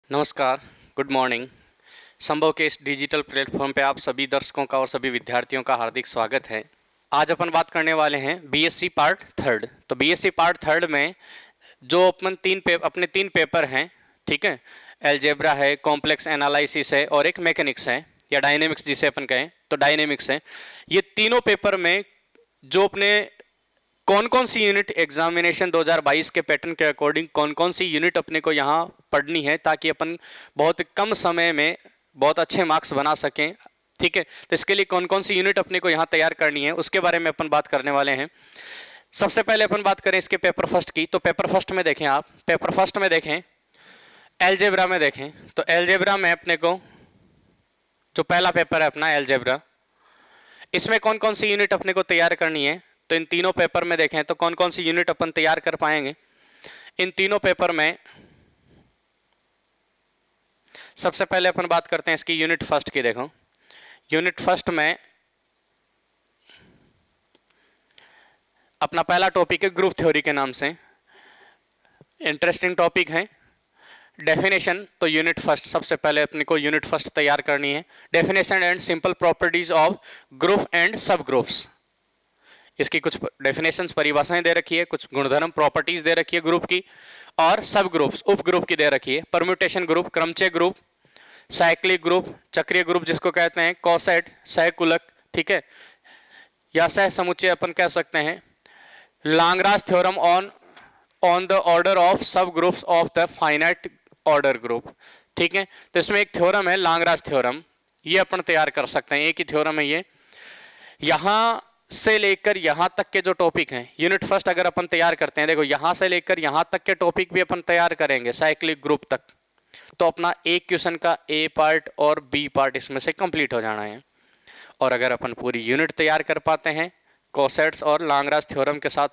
नमस्कार, good morning. संभव के इस डिजिटल प्लेटफॉर्म पे आप सभी दर्शकों का और सभी विद्यार्थियों का हार्दिक स्वागत है। आज अपन बात करने वाले हैं बीएससी पार्ट थर्ड। तो बीएससी पार्ट थर्ड में जो अपने तीन पेपर हैं, ठीक है, अलजेब्रा है, कॉम्प्लेक्स एनालिसिस है और एक मैकेनिक्स है या डायनेमिक्स जिसे अपन कहें तो डायनेमिक्स है। ये तीनों पेपर में जो अपने कौन कौन सी यूनिट एग्जामिनेशन 2022 के पैटर्न के अकॉर्डिंग कौन कौन सी यूनिट अपने को यहाँ पढ़नी है ताकि अपन बहुत कम समय में बहुत अच्छे मार्क्स बना सकें, ठीक है। तो इसके लिए कौन कौन सी यूनिट अपने को यहाँ तैयार करनी है उसके बारे में अपन बात करने वाले हैं। सबसे पहले अपन बात करें इसके पेपर फर्स्ट की। तो पेपर फर्स्ट में देखें, आप पेपर फर्स्ट में देखें, एलजेब्रा में देखें। तो एलजेब्रा में अपने को जो पहला पेपर है अपना एलजेब्रा, इसमें कौन कौन सी यूनिट अपने को तैयार करनी है। तो इन तीनों पेपर में देखें तो कौन कौन सी यूनिट अपन तैयार कर पाएंगे। इन तीनों पेपर में सबसे पहले अपन बात करते हैं इसकी यूनिट फर्स्ट की। देखो, यूनिट फर्स्ट में अपना पहला टॉपिक है ग्रुप थ्योरी के नाम से। इंटरेस्टिंग टॉपिक है। डेफिनेशन, तो यूनिट फर्स्ट सबसे पहले अपने को यूनिट फर्स्ट तैयार करनी है। Definition and simple properties of group and सब ग्रुप्स। इसकी कुछ डेफिनेशंस, परिभाषाएं दे रखी है, कुछ गुणधर्म प्रॉपर्टीज दे रखी है ग्रुप की, और सब ग्रुप्स, उप ग्रुप की दे रखी है। परम्यूटेशन ग्रुप, क्रमचय ग्रुप, साइक्लिक ग्रुप, चक्रीय ग्रुप जिसको कहते हैं, कॉसेट, सहकुलक, ठीक है, या सह समुच्चय अपन कह सकते हैं। Lagrange theorem on the order of subgroups of the finite order group, ठीक है। तो इसमें एक थ्योरम है लाग्रांज थ्योरम, ये अपन तैयार कर सकते हैं। एक ही थ्योरम है ये। यहां से लेकर यहां तक के जो टॉपिक हैं, यूनिट फर्स्ट अगर अपन तैयार करते हैं, देखो यहां से लेकर यहां तक के टॉपिक भी अपन तैयार करेंगे साइक्लिक ग्रुप तक, तो अपना एक क्वेश्चन का ए पार्ट और बी पार्ट इसमें से कंप्लीट हो जाना है। और अगर अपन पूरी यूनिट तैयार कर पाते हैं कोसेट्स और लाग्रांज थ्योरम के साथ,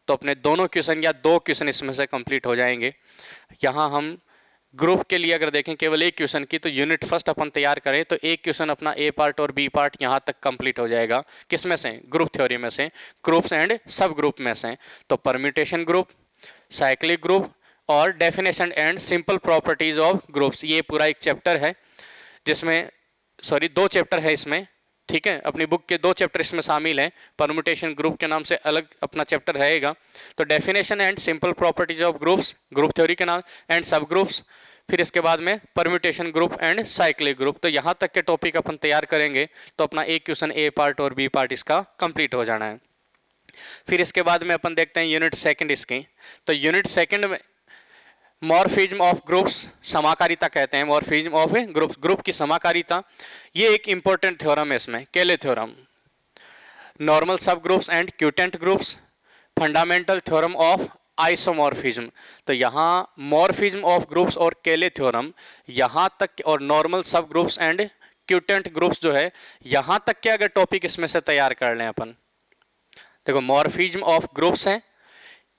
तो अपने दोनों क्वेश्चन या दो क्वेश्चन इसमें से कंप्लीट हो जाएंगे। यहाँ हम ग्रुप के लिए अगर देखें केवल एक क्वेश्चन की, तो यूनिट फर्स्ट अपन तैयार करें तो एक क्वेश्चन अपना ए पार्ट और बी पार्ट यहाँ तक कंप्लीट हो जाएगा। किसमें से? ग्रुप थ्योरी में से, ग्रुप्स एंड सब ग्रुप में से। तो परम्यूटेशन ग्रुप, साइक्लिक ग्रुप और definition and simple properties of groups, ये पूरा एक चैप्टर है जिसमें, सॉरी, दो चैप्टर है इसमें, ठीक है। अपनी बुक के दो चैप्टर इसमें शामिल हैं। परम्यूटेशन ग्रुप के नाम से अलग अपना चैप्टर रहेगा। तो definition and simple properties of groups, group theory के नाम, एंड सब ग्रुप्स, फिर इसके बाद में permutation group and cyclic group. तो यहाँ तक के टॉपिक अपन तैयार करेंगे तो अपना एक क्वेश्चन ए पार्ट और बी पार्ट इसका कंप्लीट हो जाना है। फिर इसके बाद में अपन देखते हैं यूनिट सेकंड इसकी। तो यूनिट सेकंड में मॉर्फिज्म ऑफ ग्रुप्स, समाकारिता कहते हैं, मॉर्फिज्म ऑफ ग्रुप्स, ग्रुप की समाकारिता, ये एक इंपॉर्टेंट थ्योरम है इसमें, Cayley theorem. Normal subgroups and quotient groups, fundamental theorem of isomorphism. तो यहाँ मॉर्फिज्म ऑफ ग्रुप्स और केले थ्योरम यहाँ तक, और normal subgroups and quotient groups जो है, यहाँ तक के अगर टॉपिक इसमें से तैयार कर लें अपन, देखो मॉर्फिज्म ऑफ ग्रुप्स है,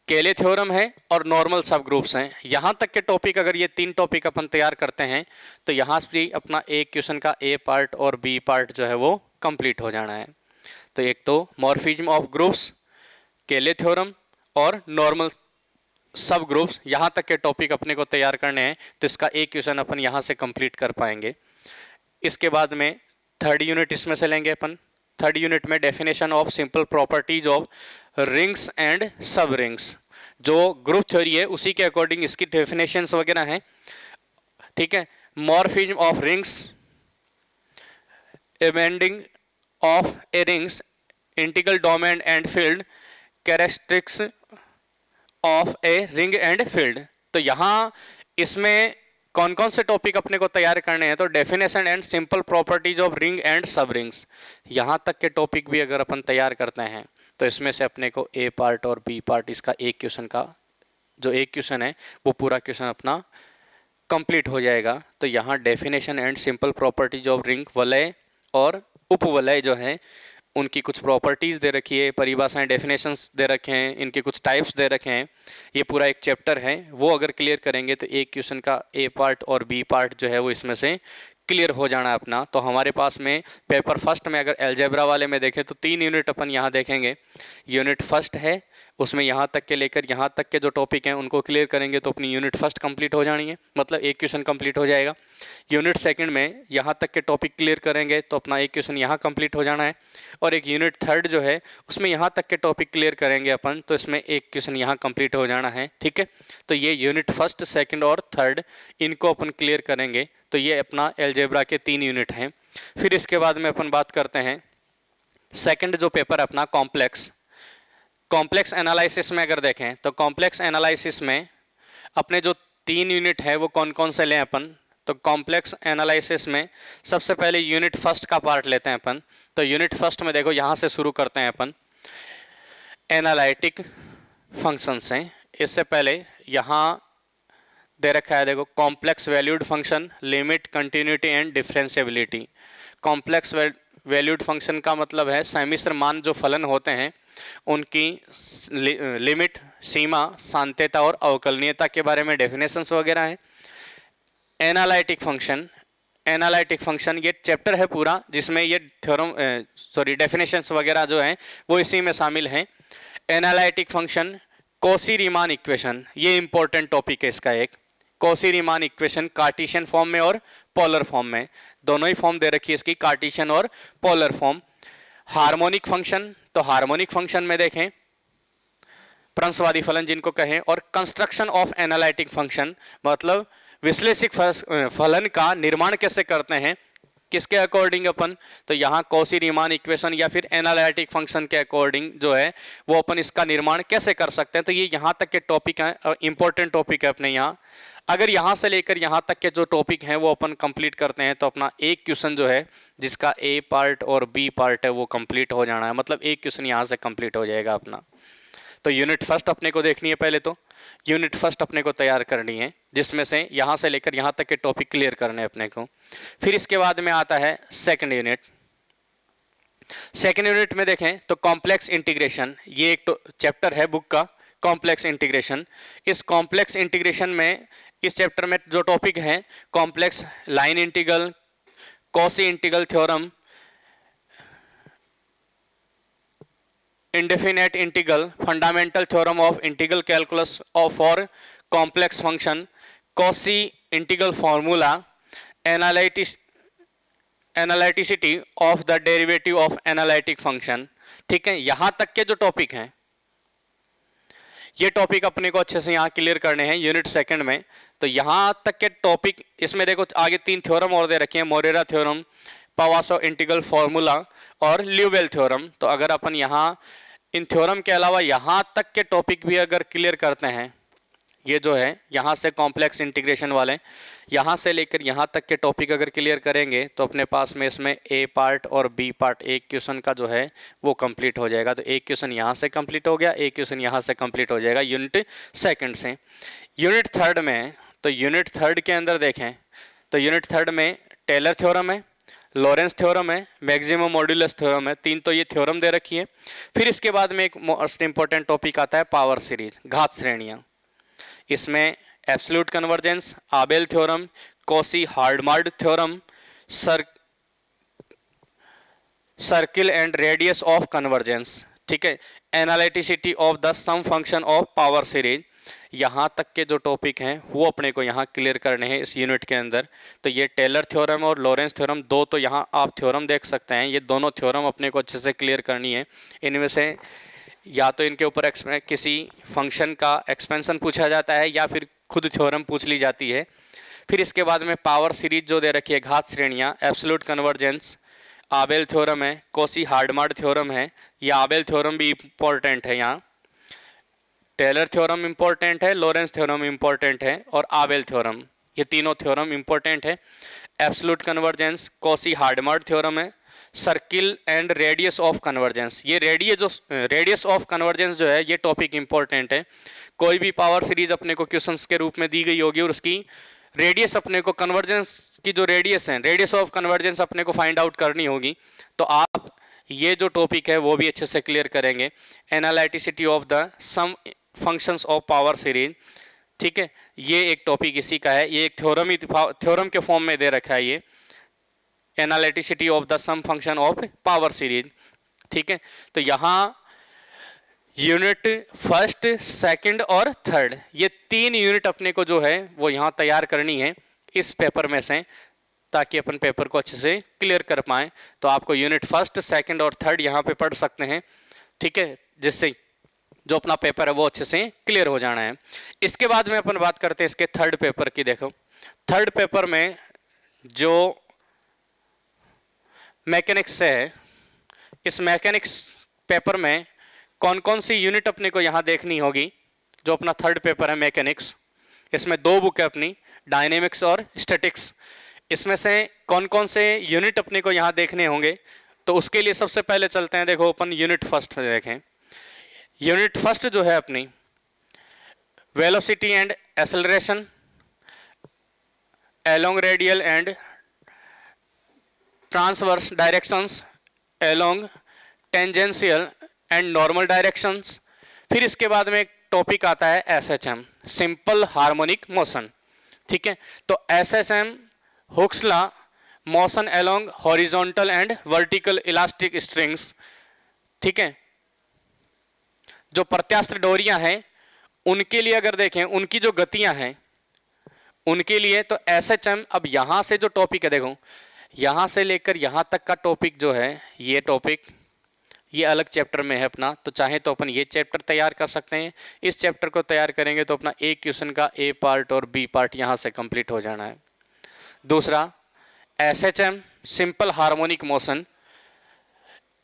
केले थ्योरम है और नॉर्मल सब ग्रुप्स हैं, यहाँ तक के टॉपिक अगर ये तीन टॉपिक अपन तैयार करते हैं तो यहाँ से अपना एक क्वेश्चन का ए पार्ट और बी पार्ट जो है वो कंप्लीट हो जाना है। तो एक तो मॉर्फिज्म ऑफ ग्रुप्स, केले थ्योरम और नॉर्मल सब ग्रुप्स, यहाँ तक के टॉपिक अपने को तैयार करने हैं, तो इसका एक क्वेश्चन अपन यहाँ से कंप्लीट कर पाएंगे। इसके बाद में थर्ड यूनिट इसमें से लेंगे अपन। थर्ड यूनिट में definition of simple properties of rings and सब रिंग्स, जो ग्रुप थ्योरी है उसी के अकॉर्डिंग इसकी डेफिनेशंस वगैरह हैं, ठीक है। Morphism of rings, embedding of a rings, integral domain and field, characteristics of a ring and field. तो यहाँ इसमें कौन कौन से टॉपिक अपने को तैयार करने हैं, तो definition and simple properties of ring and सब रिंग्स, यहाँ तक के टॉपिक भी अगर अपन तैयार करते हैं तो इसमें से अपने को ए पार्ट और बी पार्ट इसका एक क्वेश्चन का, जो एक क्वेश्चन है वो पूरा क्वेश्चन अपना कंप्लीट हो जाएगा। तो यहाँ definition and simple properties of ring, वलय और उपवलय जो है उनकी कुछ प्रॉपर्टीज़ दे रखी है, परिभाषाएं, डेफिनेशंस दे रखे हैं, इनके कुछ टाइप्स दे रखे हैं, ये पूरा एक चैप्टर है। वो अगर क्लियर करेंगे तो एक क्वेश्चन का ए पार्ट और बी पार्ट जो है वो इसमें से क्लियर हो जाना है अपना। तो हमारे पास में पेपर फर्स्ट में अगर अलजेब्रा वाले में देखें तो तीन यूनिट अपन यहाँ देखेंगे। यूनिट फर्स्ट है उसमें यहाँ तक के लेकर यहाँ तक के जो टॉपिक हैं उनको क्लियर करेंगे तो अपनी यूनिट फर्स्ट कंप्लीट हो जानी है, मतलब एक क्वेश्चन कंप्लीट हो जाएगा। यूनिट सेकंड में यहाँ तक के टॉपिक क्लियर करेंगे तो अपना एक क्वेश्चन यहाँ कंप्लीट हो जाना है, और एक यूनिट थर्ड जो है उसमें यहाँ तक के टॉपिक क्लियर करेंगे अपन तो इसमें एक क्वेश्चन यहाँ कंप्लीट हो जाना है। ठीक है, तो ये यूनिट फर्स्ट, सेकंड और थर्ड इनको अपन क्लियर करेंगे। तो ये अपना अलजेब्रा के 3 यूनिट हैं। फिर इसके बाद में अपन बात करते हैं सेकंड जो पेपर है अपना कॉम्प्लेक्स एनालिसिस में। अगर देखें तो कॉम्प्लेक्स एनालिसिस में अपने जो 3 यूनिट है वो कौन कौन से लें अपन, तो कॉम्प्लेक्स एनालिसिस में सबसे पहले यूनिट फर्स्ट का पार्ट लेते हैं अपन। तो यूनिट फर्स्ट में देखो यहाँ से शुरू करते हैं अपन एनालिटिक फंक्शन से। इससे पहले यहाँ दे रखा है देखो complex valued function, limit, continuity and differentiability. Complex valued function का मतलब है सम्मिश्र मान जो फलन होते हैं उनकी लिमिट, सीमा, सांत्यता और अवकलनीयता के बारे में डेफिनेशंस वगैरह है। एनालिटिक फंक्शन ये चैप्टर है पूरा जिसमें ये डेफिनेशंस वगैरह जो हैं वो इसी में शामिल हैं। एनालिटिक फंक्शन, कॉची-रीमान इक्वेशन, ये इंपॉर्टेंट टॉपिक है इसका एक। कॉची-रीमान इक्वेशन कार्टेशियन फॉर्म में और पोलर फॉर्म में, दोनों ही फॉर्म दे रखी है इसकी, कार्टेशियन और पोलर फॉर्म। हार्मोनिक फंक्शन, तो हार्मोनिक फंक्शन में देखें प्रंसवादी फलन जिनको कहें, और कंस्ट्रक्शन ऑफ एनालिटिक फंक्शन मतलब विश्लेषिक फलन का निर्माण कैसे करते हैं, किसके अकॉर्डिंग अपन, तो यहाँ कॉची-रीमान इक्वेशन या फिर एनालिटिक फंक्शन के अकॉर्डिंग जो है वो अपन इसका निर्माण कैसे कर सकते हैं। तो ये यहाँ तक के टॉपिक हैं, इंपॉर्टेंट टॉपिक है अपने यहाँ। अगर यहाँ से लेकर यहाँ तक के जो टॉपिक हैं वो अपन कंप्लीट करते हैं तो अपना एक क्वेश्चन जो है जिसका ए पार्ट और बी पार्ट है वो कंप्लीट हो जाना है, मतलब एक क्वेश्चन यहाँ से कंप्लीट हो जाएगा अपना। तो यूनिट फर्स्ट अपने को देखनी है, पहले तो यूनिट फर्स्ट अपने को तैयार करनी है जिसमें से यहाँ से लेकर यहाँ तक के टॉपिक क्लियर करने हैं अपने को। फिर इसके बाद में आता है सेकंड यूनिट। सेकंड यूनिट में देखें तो कॉम्प्लेक्स इंटीग्रेशन, ये एक चैप्टर है बुक का कॉम्प्लेक्स इंटीग्रेशन। इस कॉम्प्लेक्स इंटीग्रेशन में इस चैप्टर में जो टॉपिक है complex line integral, Cauchy integral theorem, indefinite integral, fundamental theorem of integral calculus for complex function, Cauchy integral formula, analyticity of the derivative of analytic function. ठीक है, यहां तक के जो टॉपिक हैं ये टॉपिक अपने को अच्छे से यहाँ क्लियर करने हैं यूनिट सेकंड में। तो यहाँ तक के टॉपिक, इसमें देखो आगे 3 थ्योरम और दे रखे हैं, मोरेरा थ्योरम, पावासो इंटीग्रल फॉर्मूला और ल्यूवेल थ्योरम। तो अगर अपन यहाँ इन थ्योरम के अलावा यहाँ तक के टॉपिक भी अगर क्लियर करते हैं, ये जो है यहाँ से कॉम्प्लेक्स इंटीग्रेशन वाले यहाँ से लेकर यहाँ तक के टॉपिक अगर क्लियर करेंगे तो अपने पास में इसमें ए पार्ट और बी पार्ट एक क्वेश्चन का जो है वो कंप्लीट हो जाएगा। तो एक क्वेश्चन यहाँ से कंप्लीट हो गया, एक क्वेश्चन यहाँ से कंप्लीट हो जाएगा यूनिट सेकंड से। यूनिट थर्ड में, तो यूनिट थर्ड के अंदर देखें तो यूनिट थर्ड में टेलर थ्योरम है, लॉरेंस थ्योरम है, मैक्सिमम मॉड्यूलस थ्योरम है, 3 तो ये थ्योरम दे रखी है। फिर इसके बाद में एक मोस्ट इंपॉर्टेंट टॉपिक आता है पावर सीरीज, घात श्रेणियाँ। इसमें absolute convergence, Abel theorem, Cauchy Hadamard theorem, circle and radius of convergence. ठीक है, analyticity of the sum function of power series, यहाँ तक के जो टॉपिक हैं वो अपने को यहाँ क्लियर करने हैं इस यूनिट के अंदर। तो ये टेलर थ्योरम और लॉरेंस थ्योरम, 2 तो यहाँ आप थ्योरम देख सकते हैं, ये दोनों थ्योरम अपने को अच्छे से क्लियर करनी है। इनमें से या तो इनके ऊपर किसी फंक्शन का एक्सपेंशन पूछा जाता है या फिर खुद थ्योरम पूछ ली जाती है। फिर इसके बाद में पावर सीरीज जो दे रखी है, घात श्रेणियाँ, एब्सोल्यूट कन्वर्जेंस, आबेल थ्योरम है, कॉची हार्डमार्ड थ्योरम है, या आबेल थ्योरम भी इम्पोर्टेंट है, यहाँ टेलर थ्योरम इम्पोर्टेंट है, लॉरेंस थ्योरम इम्पोर्टेंट है और आबेल थ्योरम, ये तीनों थ्योरम इम्पोर्टेंट है। Absolute convergence, Cauchy Hadamard theorem है, circle and radius of convergence, ये रेडियस ऑफ कन्वर्जेंस जो है ये टॉपिक इंपॉर्टेंट है। कोई भी पावर सीरीज अपने को क्वेश्चंस के रूप में दी गई होगी और उसकी रेडियस अपने को, कन्वर्जेंस की जो रेडियस है, रेडियस ऑफ कन्वर्जेंस अपने को फाइंड आउट करनी होगी। तो आप ये जो टॉपिक है वो भी अच्छे से क्लियर करेंगे। Analyticity of the sum functions of power series, ठीक है, ये एक टॉपिक इसी का है, ये एक थ्योरम के फॉर्म में दे रखा है ये, analyticity of the sum function of power series. ठीक है, तो यहाँ यूनिट फर्स्ट, सेकंड और थर्ड, ये 3 यूनिट अपने को जो है वो यहाँ तैयार करनी है इस पेपर में से, ताकि अपन पेपर को अच्छे से क्लियर कर पाएं। तो आपको यूनिट फर्स्ट, सेकंड और थर्ड यहाँ पे पढ़ सकते हैं, ठीक है, जिससे जो अपना पेपर है वो अच्छे से क्लियर हो जाना है। इसके बाद में अपन बात करते हैं इसके थर्ड पेपर की। देखो थर्ड पेपर में जो मैकेनिक्स से है, इस मैकेनिक्स पेपर में कौन कौन सी यूनिट अपने को यहाँ देखनी होगी। जो अपना थर्ड पेपर है मैकेनिक्स, इसमें 2 बुक है अपनी, डायनेमिक्स और स्टैटिक्स। इसमें से कौन कौन से यूनिट अपने को यहाँ देखने होंगे, तो उसके लिए सबसे पहले चलते हैं। देखो अपन यूनिट फर्स्ट में देखें। यूनिट फर्स्ट जो है अपनी velocity and acceleration along radial and transverse directions, along tangential and normal directions। फिर इसके बाद में एक टॉपिक आता है SHM, सिंपल हार्मोनिक मोशन, ठीक है। तो SHM Hooke's law, motion along horizontal and vertical elastic strings, ठीक है। जो प्रत्यास्थ डोरियां हैं उनके लिए अगर देखें, उनकी जो गतियां हैं उनके लिए, तो SHM, अब यहां से जो टॉपिक है, देखो यहां से लेकर यहां तक का टॉपिक जो है, ये टॉपिक ये अलग चैप्टर में है अपना। तो चाहे तो अपन ये चैप्टर तैयार कर सकते हैं। इस चैप्टर को तैयार करेंगे तो अपना एक क्वेश्चन का A पार्ट और B पार्ट यहां से कंप्लीट हो जाना है। दूसरा SHM सिंपल हार्मोनिक मोशन,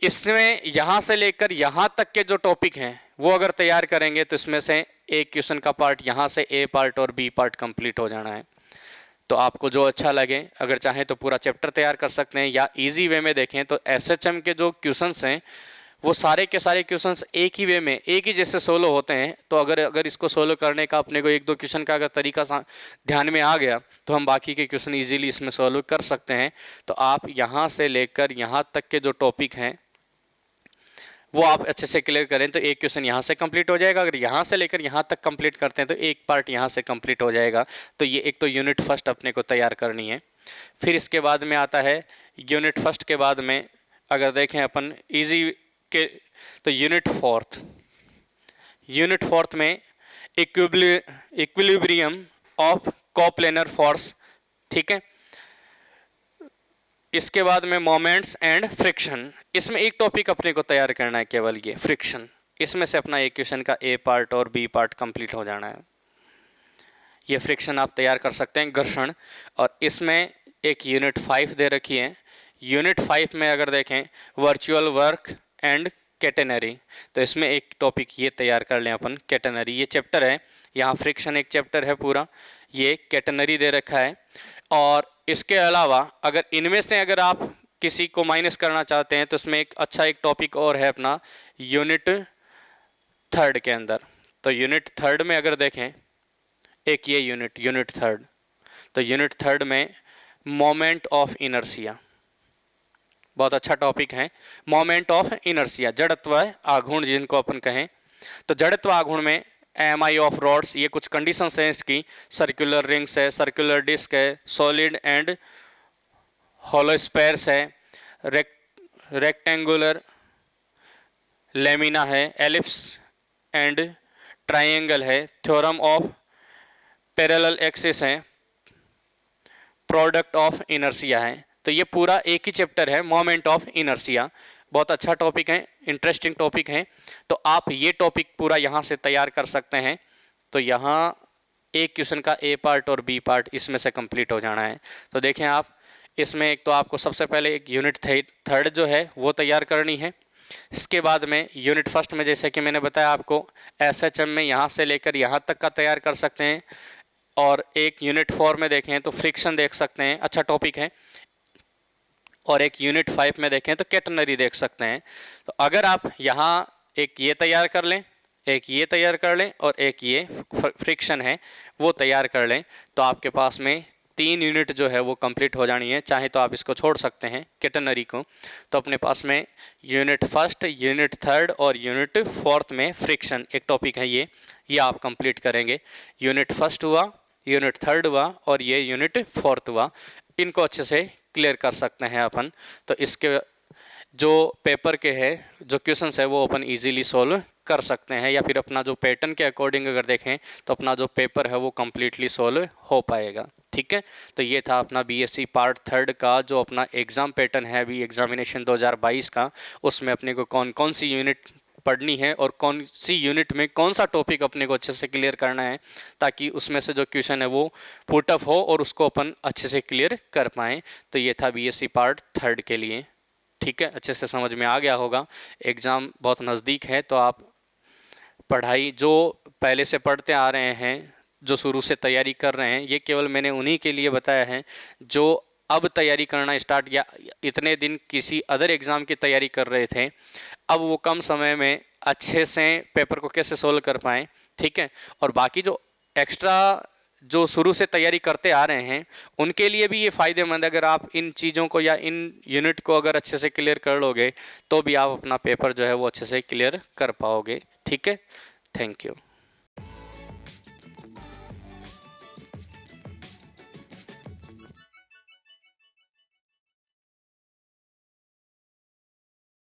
इसमें यहां से लेकर यहां तक के जो टॉपिक हैं वो अगर तैयार करेंगे तो इसमें से एक क्वेश्चन का पार्ट यहां से A पार्ट और B पार्ट कंप्लीट हो जाना है। तो आपको जो अच्छा लगे, अगर चाहें तो पूरा चैप्टर तैयार कर सकते हैं, या इजी वे में देखें तो SHM के जो क्वेश्चंस हैं वो सारे के सारे क्वेश्चंस एक ही वे में, एक ही जैसे सोलो होते हैं। तो अगर इसको सोलो करने का अपने को 1-2 क्वेश्चन का अगर तरीका ध्यान में आ गया तो हम बाकी के क्वेश्चन इजीली इसमें सोल्व कर सकते हैं। तो आप यहाँ से लेकर यहाँ तक के जो टॉपिक हैं वो आप अच्छे से क्लियर करें तो एक क्वेश्चन यहाँ से कंप्लीट हो जाएगा। अगर यहाँ से लेकर यहाँ तक कंप्लीट करते हैं तो एक पार्ट यहाँ से कंप्लीट हो जाएगा। तो ये एक तो यूनिट फर्स्ट अपने को तैयार करनी है। फिर इसके बाद में आता है यूनिट फर्स्ट के बाद में अगर देखें अपन इजी के, तो यूनिट फोर्थ में इक्विलिब्रियम ऑफ कोप्लेनर फोर्स, ठीक है। इसके बाद में मोमेंट्स एंड फ्रिक्शन, इसमें एक टॉपिक अपने को तैयार करना है, केवल ये फ्रिक्शन। इसमें से अपना एक क्वेश्चन का A पार्ट और B पार्ट कंप्लीट हो जाना है। ये फ्रिक्शन आप तैयार कर सकते हैं, घर्षण। और इसमें एक यूनिट 5 दे रखी है। यूनिट 5 में अगर देखें वर्चुअल वर्क एंड कैटेनरी, तो इसमें एक टॉपिक ये तैयार कर लें अपन, कैटेनरी। ये चैप्टर है, यहाँ फ्रिक्शन एक चैप्टर है पूरा, ये कैटेनरी दे रखा है। और इसके अलावा अगर इनमें से अगर आप किसी को माइनस करना चाहते हैं तो इसमें एक अच्छा एक टॉपिक और है अपना यूनिट थर्ड के अंदर। तो यूनिट थर्ड में अगर देखें एक ये यूनिट थर्ड, तो यूनिट थर्ड में मोमेंट ऑफ इनर्शिया, बहुत अच्छा टॉपिक है। मोमेंट ऑफ इनर्शिया, जड़त्व आघूर्ण जिनको अपन कहें। तो जड़त्व आघूर्ण में MI ऑफ रॉड्स, ये कुछ कंडीशंस हैं इसकी। सर्कुलर रिंग्स है, सर्कुलर डिस्क है, सॉलिड एंड होलोस्फेयर्स है, रेक्टेंगुलर लेमिना है, एलिप्स एंड ट्राइंगल है, थ्योरम ऑफ पैरेलल एक्सिस है, प्रोडक्ट ऑफ इनर्शिया है। तो ये पूरा एक ही चैप्टर है, मोमेंट ऑफ इनर्शिया। बहुत अच्छा टॉपिक है, इंटरेस्टिंग टॉपिक है। तो आप ये टॉपिक पूरा यहाँ से तैयार कर सकते हैं। तो यहाँ एक क्वेश्चन का A पार्ट और B पार्ट इसमें से कंप्लीट हो जाना है। तो देखें आप, इसमें एक तो आपको सबसे पहले एक यूनिट थर्ड जो है वो तैयार करनी है। इसके बाद में यूनिट फर्स्ट में जैसे कि मैंने बताया आपको SHM में यहाँ से लेकर यहाँ तक का तैयार कर सकते हैं। और एक यूनिट 4 में देखें तो फ्रिक्शन देख सकते हैं, अच्छा टॉपिक है। और एक यूनिट 5 में देखें तो कैटेनरी देख सकते हैं। तो अगर आप यहाँ एक ये तैयार कर लें, एक ये तैयार कर लें और एक ये फ्रिक्शन है वो तैयार कर लें, तो आपके पास में 3 यूनिट जो है वो कंप्लीट हो जानी है। चाहे तो आप इसको छोड़ सकते हैं कैटेनरी को। तो अपने पास में यूनिट फर्स्ट, यूनिट थर्ड और यूनिट फोर्थ में फ्रिक्शन एक टॉपिक है, ये आप कंप्लीट करेंगे। यूनिट फर्स्ट हुआ, यूनिट थर्ड हुआ और ये यूनिट फोर्थ हुआ। इनको अच्छे से क्लियर कर सकते हैं अपन। तो इसके जो पेपर के है जो क्वेश्चंस है वो अपन इजीली सोल्व कर सकते हैं, या फिर अपना जो पैटर्न के अकॉर्डिंग अगर देखें तो अपना जो पेपर है वो कम्प्लीटली सोल्व हो पाएगा। ठीक है, तो ये था अपना बीएससी पार्ट 3 का जो अपना एग्ज़ाम पैटर्न है अभी एग्जामिनेशन 2022 का। उसमें अपने को कौन कौन सी यूनिट पढ़नी है और कौन सी यूनिट में कौन सा टॉपिक अपने को अच्छे से क्लियर करना है, ताकि उसमें से जो क्वेश्चन है वो पुट अप हो और उसको अपन अच्छे से क्लियर कर पाएँ। तो ये था बीएससी पार्ट 3 के लिए। ठीक है, अच्छे से समझ में आ गया होगा। एग्ज़ाम बहुत नज़दीक है, तो आप पढ़ाई जो पहले से पढ़ते आ रहे हैं, जो शुरू से तैयारी कर रहे हैं, ये केवल मैंने उन्हीं के लिए बताया है जो अब तैयारी करना स्टार्ट, या इतने दिन किसी अदर एग्ज़ाम की तैयारी कर रहे थे, अब वो कम समय में अच्छे से पेपर को कैसे सोल्व कर पाएँ। ठीक है, और बाकी जो एक्स्ट्रा जो शुरू से तैयारी करते आ रहे हैं उनके लिए भी ये फ़ायदेमंद है। अगर आप इन चीज़ों को या इन यूनिट को अगर अच्छे से क्लियर कर लोगे तो भी आप अपना पेपर जो है वो अच्छे से क्लियर कर पाओगे। ठीक है, थैंक यू।